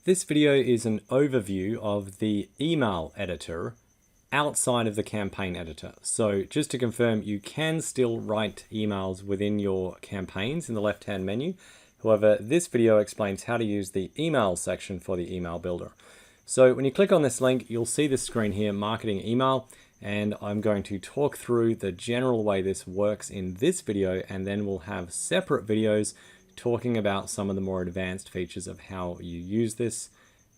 This video is an overview of the email editor outside of the campaign editor. So just to confirm, you can still write emails within your campaigns in the left-hand menu. However, this video explains how to use the email section for the email builder. So when you click on this link, you'll see this screen here, marketing email, and I'm going to talk through the general way this works in this video, and then we'll have separate videos talking about some of the more advanced features of how you use this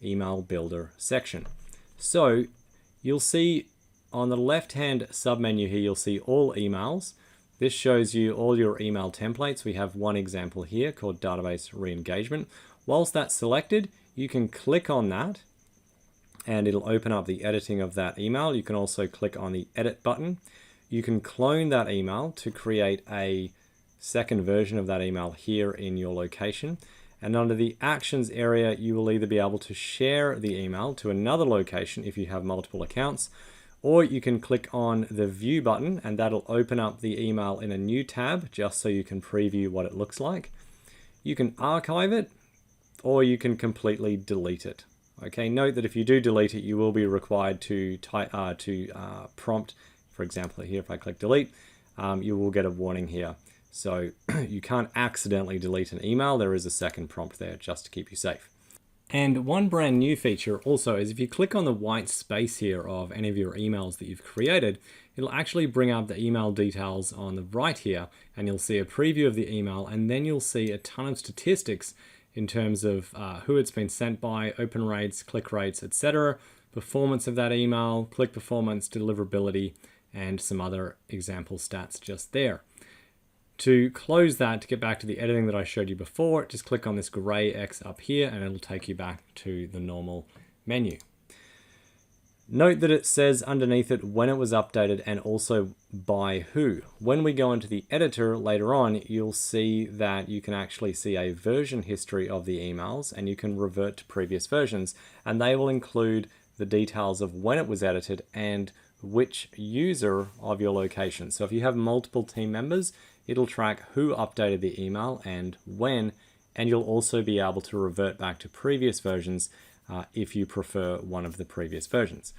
email builder section. So you'll see on the left-hand submenu here, you'll see all emails. This shows you all your email templates. We have one example here called database re-engagement. Whilst that's selected, you can click on that and it'll open up the editing of that email. You can also click on the edit button. You can clone that email to create a second version of that email here in your location. And under the actions area, you will either be able to share the email to another location if you have multiple accounts, or you can click on the view button and that'll open up the email in a new tab just so you can preview what it looks like. You can archive it or you can completely delete it. Okay, note that if you do delete it, you will be required to prompt, for example, here if I click delete, you will get a warning here. So you can't accidentally delete an email. There is a second prompt there just to keep you safe. And one brand new feature also is if you click on the white space here of any of your emails that you've created, it'll actually bring up the email details on the right here, and you'll see a preview of the email, and then you'll see a ton of statistics in terms of who it's been sent by, open rates, click rates, etc., performance of that email, click performance, deliverability, and some other example stats just there. To close that, to get back to the editing that I showed you before, just click on this gray X up here and it'll take you back to the normal menu. Note that it says underneath it when it was updated and also by who. When we go into the editor later on, you'll see that you can actually see a version history of the emails and you can revert to previous versions, and they will include the details of when it was edited and which user of your location. So if you have multiple team members, it'll track who updated the email and when, and you'll also be able to revert back to previous versions if you prefer one of the previous versions.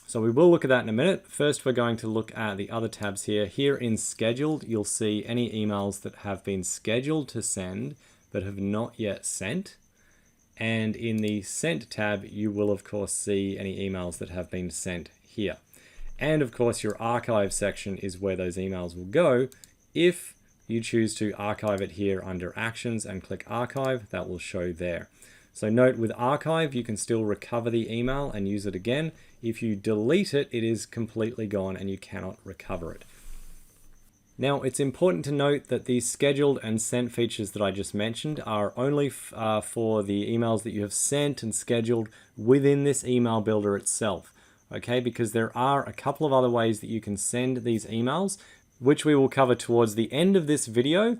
So we will look at that in a minute. First, we're going to look at the other tabs here. Here in scheduled, you'll see any emails that have been scheduled to send but have not yet sent. And in the sent tab, you will of course see any emails that have been sent here. And of course, your archive section is where those emails will go. If you choose to archive it here under actions and click archive, that will show there. So note with archive, you can still recover the email and use it again. If you delete it, it is completely gone and you cannot recover it. Now, it's important to note that these scheduled and sent features that I just mentioned are only for the emails that you have sent and scheduled within this email builder itself. Okay, because there are a couple of other ways that you can send these emails, which we will cover towards the end of this video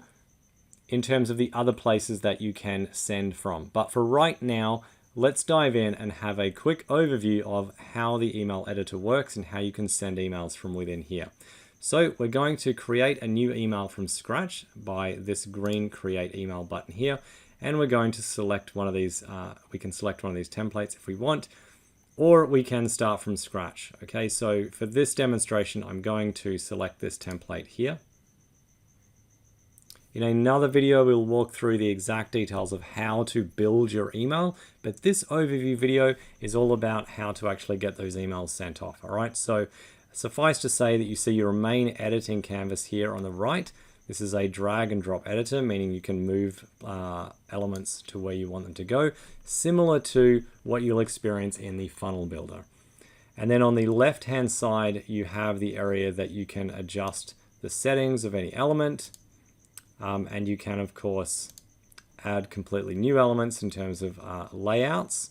in terms of the other places that you can send from. But for right now, let's dive in and have a quick overview of how the email editor works and how you can send emails from within here. So we're going to create a new email from scratch by this green create email button here. And we're going to select one of these, we can select one of these templates if we want, or we can start from scratch. Okay, so for this demonstration, I'm going to select this template here. In another video, we'll walk through the exact details of how to build your email, but this overview video is all about how to actually get those emails sent off. All right, so suffice to say that you see your main editing canvas here on the right. This is a drag and drop editor, meaning you can move elements to where you want them to go, similar to what you'll experience in the funnel builder. And then on the left-hand side, you have the area that you can adjust the settings of any element. And you can, of course, add completely new elements in terms of layouts,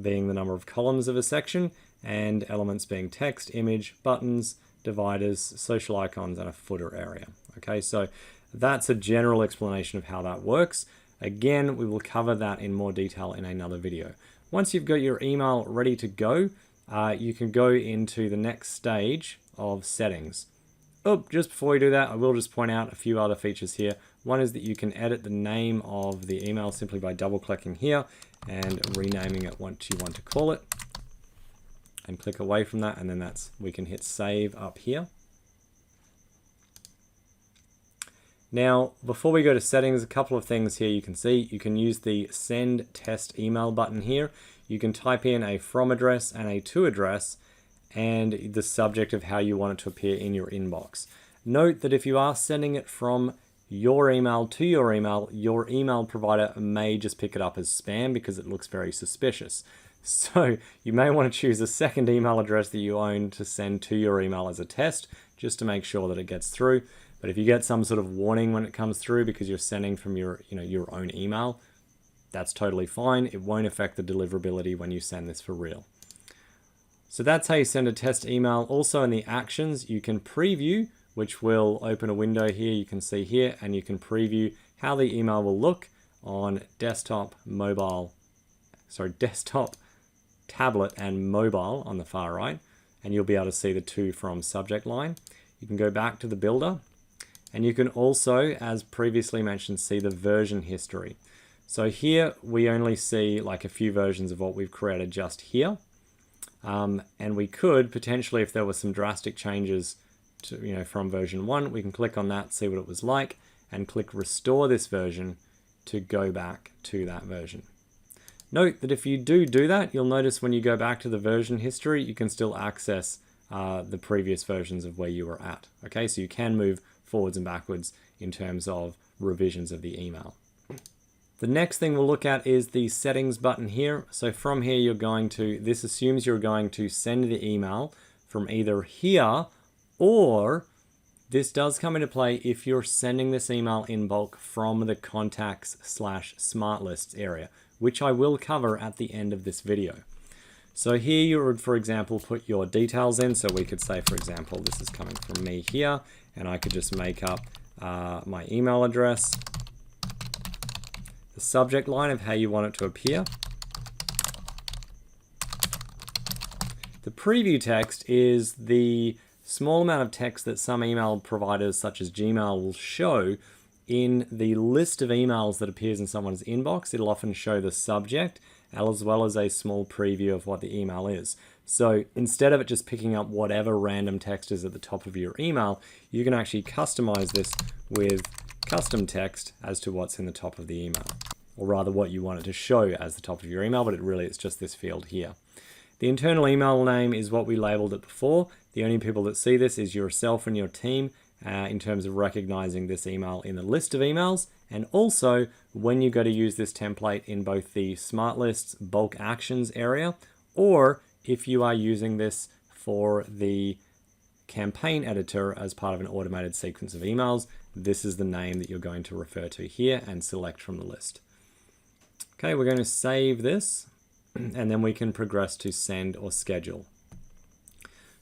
being the number of columns of a section, and elements being text, image, buttons, dividers, social icons, and a footer area. Okay, so that's a general explanation of how that works. Again, we will cover that in more detail in another video. Once you've got your email ready to go, you can go into the next stage of settings. Oh, just before we do that, I will just point out a few other features here. One is that you can edit the name of the email simply by double clicking here and renaming it what you want to call it. And click away from that, and then we can hit save up here. Now, before we go to settings, a couple of things here you can see. You can use the send test email button here. You can type in a from address and a to address and the subject of how you want it to appear in your inbox. Note that if you are sending it from your email to your email provider may just pick it up as spam because it looks very suspicious. So you may want to choose a second email address that you own to send to your email as a test, just to make sure that it gets through. But if you get some sort of warning when it comes through because you're sending from your own email, that's totally fine. It won't affect the deliverability when you send this for real. So that's how you send a test email. Also in the actions, you can preview, which will open a window here you can see here, and you can preview how the email will look on desktop, tablet and mobile on the far right, and you'll be able to see the to from subject line. You can go back to the builder, and you can also, as previously mentioned, see the version history. So here we only see like a few versions of what we've created just here. And we could potentially, if there were some drastic changes to, from version 1, we can click on that, see what it was like, and click restore this version to go back to that version. Note that if you do that, you'll notice when you go back to the version history, you can still access the previous versions of where you were at. Okay, so you can move forwards and backwards in terms of revisions of the email. The next thing we'll look at is the settings button here. So from here, this assumes you're going to send the email from either here, or this does come into play if you're sending this email in bulk from the contacts/smart lists area, which I will cover at the end of this video. So here you would, for example, put your details in. So we could say, for example, this is coming from me here, and I could just make up my email address, the subject line of how you want it to appear. The preview text is the small amount of text that some email providers such as Gmail will show in the list of emails that appears in someone's inbox. It'll often show the subject as well as a small preview of what the email is. So instead of it just picking up whatever random text is at the top of your email, you can actually customize this with custom text as to what's in the top of the email, or rather what you want it to show as the top of your email, but it's just this field here. The internal email name is what we labeled it before. The only people that see this is yourself and your team in terms of recognizing this email in the list of emails. And also when you go to use this template in both the Smart Lists bulk actions area, or if you are using this for the campaign editor as part of an automated sequence of emails, this is the name that you're going to refer to here and select from the list. Okay, we're going to save this, and then we can progress to send or schedule.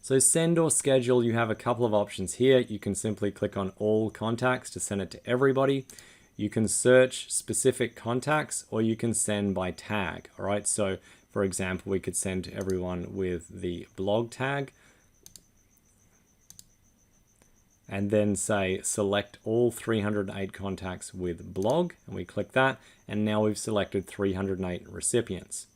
So send or schedule, you have a couple of options here. You can simply click on all contacts to send it to everybody. You can search specific contacts, or you can send by tag. All right, so for example, we could send to everyone with the blog tag, and then say select all 308 contacts with blog, and we click that, and now we've selected 308 recipients.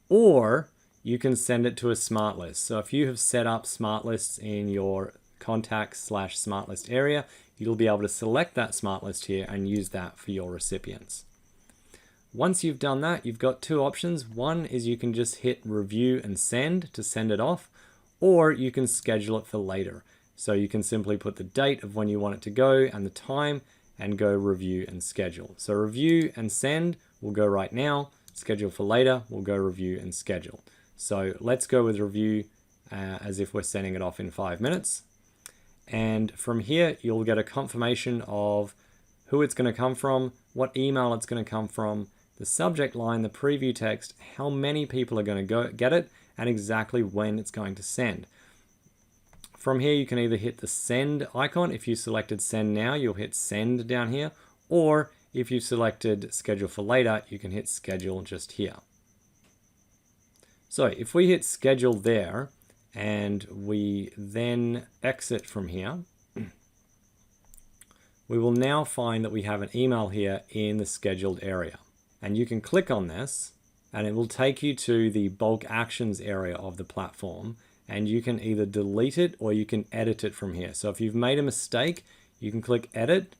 Or you can send it to a smart list. So if you have set up smart lists in your contacts/smart list area, you'll be able to select that smart list here and use that for your recipients. Once you've done that, you've got two options. One is you can just hit review and send to send it off, or you can schedule it for later. So you can simply put the date of when you want it to go and the time, and go review and schedule. So review and send will go right now. Schedule for later will go review and schedule. So let's go with review as if we're sending it off in 5 minutes. And from here, you'll get a confirmation of who it's going to come from, what email it's going to come from, the subject line, the preview text, how many people are going to go get it, and exactly when it's going to send. From here, you can either hit the send icon. If you selected send now, you'll hit send down here. Or if you selected schedule for later, you can hit schedule just here. So if we hit schedule there, and we then exit from here, we will now find that we have an email here in the scheduled area. And you can click on this and it will take you to the bulk actions area of the platform, and you can either delete it or you can edit it from here. So if you've made a mistake, you can click edit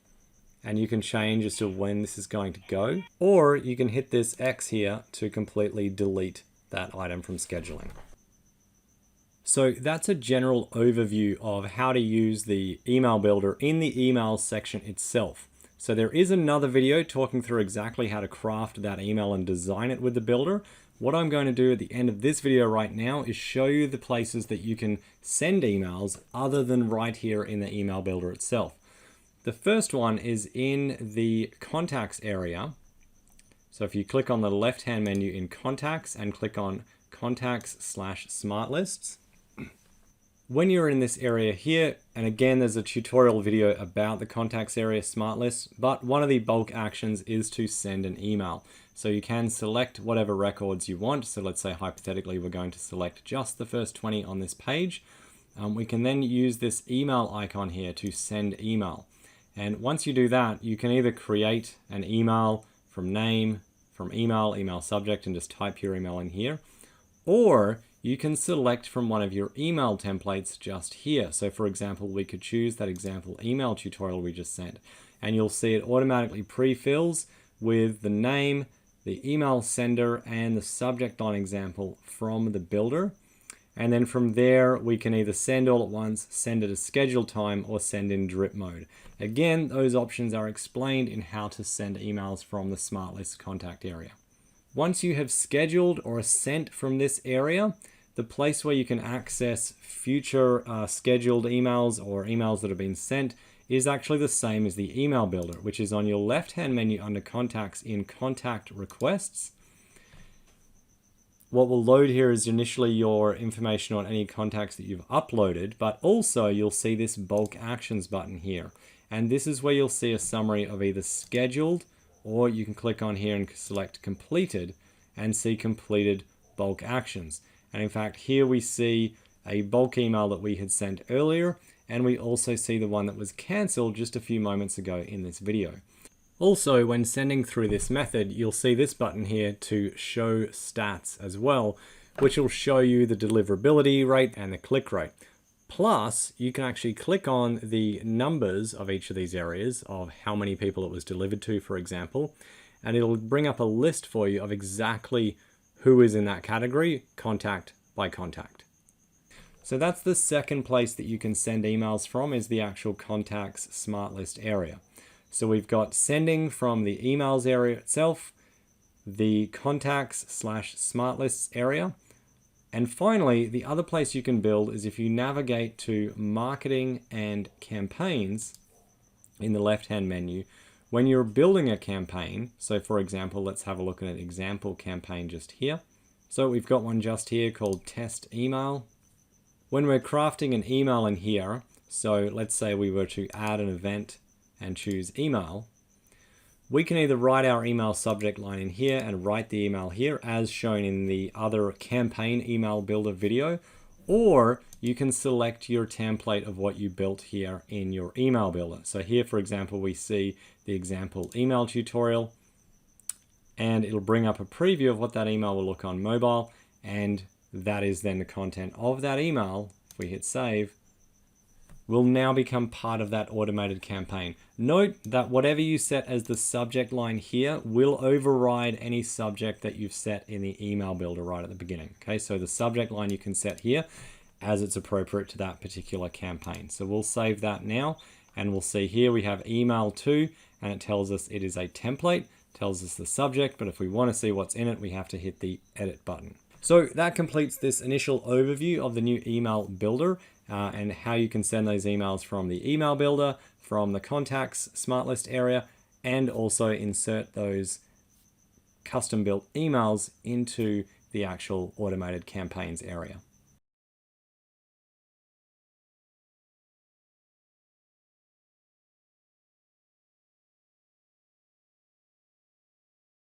and you can change as to when this is going to go, or you can hit this X here to completely delete that item from scheduling. So that's a general overview of how to use the email builder in the email section itself. So there is another video talking through exactly how to craft that email and design it with the builder. What I'm going to do at the end of this video right now is show you the places that you can send emails other than right here in the email builder itself. The first one is in the contacts area. So if you click on the left-hand menu in contacts and click on contacts/smart lists, when you're in this area here, and again, there's a tutorial video about the contacts area smart list, but one of the bulk actions is to send an email. So you can select whatever records you want. So let's say hypothetically, we're going to select just the first 20 on this page. We can then use this email icon here to send email. And once you do that, you can either create an email from name, from email subject, and just type your email in here, or you can select from one of your email templates just here. So for example, we could choose that example email tutorial we just sent, and you'll see it automatically pre-fills with the name, the email sender, and the subject line example from the builder. And then from there, we can either send all at once, send at a scheduled time, or send in drip mode. Again, those options are explained in how to send emails from the Smart List contact area. Once you have scheduled or sent from this area, the place where you can access future scheduled emails or emails that have been sent is actually the same as the email builder, which is on your left-hand menu under contacts in contact requests. What will load here is initially your information on any contacts that you've uploaded, but also you'll see this bulk actions button here. And this is where you'll see a summary of either scheduled, or you can click on here and select completed and see completed bulk actions. And in fact, here we see a bulk email that we had sent earlier, and we also see the one that was cancelled just a few moments ago in this video. Also, when sending through this method, you'll see this button here to show stats as well, which will show you the deliverability rate and the click rate. Plus, you can actually click on the numbers of each of these areas of how many people it was delivered to, for example, and it'll bring up a list for you of exactly who is in that category, contact by contact. So that's the second place that you can send emails from, is the actual contacts smart list area. So we've got sending from the emails area itself, the contacts/smart lists area, and finally, the other place you can build is if you navigate to marketing and campaigns in the left-hand menu. When you're building a campaign, so for example, let's have a look at an example campaign just here. So we've got one just here called test email. When we're crafting an email in here, so let's say we were to add an event and choose email, we can either write our email subject line in here and write the email here as shown in the other campaign email builder video, or you can select your template of what you built here in your email builder. So here, for example, we see the example email tutorial, and it'll bring up a preview of what that email will look on mobile, and that is then the content of that email. If we hit save, will now become part of that automated campaign. Note that whatever you set as the subject line here will override any subject that you've set in the email builder right at the beginning. Okay, so the subject line you can set here as it's appropriate to that particular campaign. So we'll save that now, and we'll see here we have email to, and it tells us it is a template, tells us the subject, but if we want to see what's in it, we have to hit the edit button. So that completes this initial overview of the new email builder and how you can send those emails from the email builder, from the contacts smart list area, and also insert those custom built emails into the actual automated campaigns area.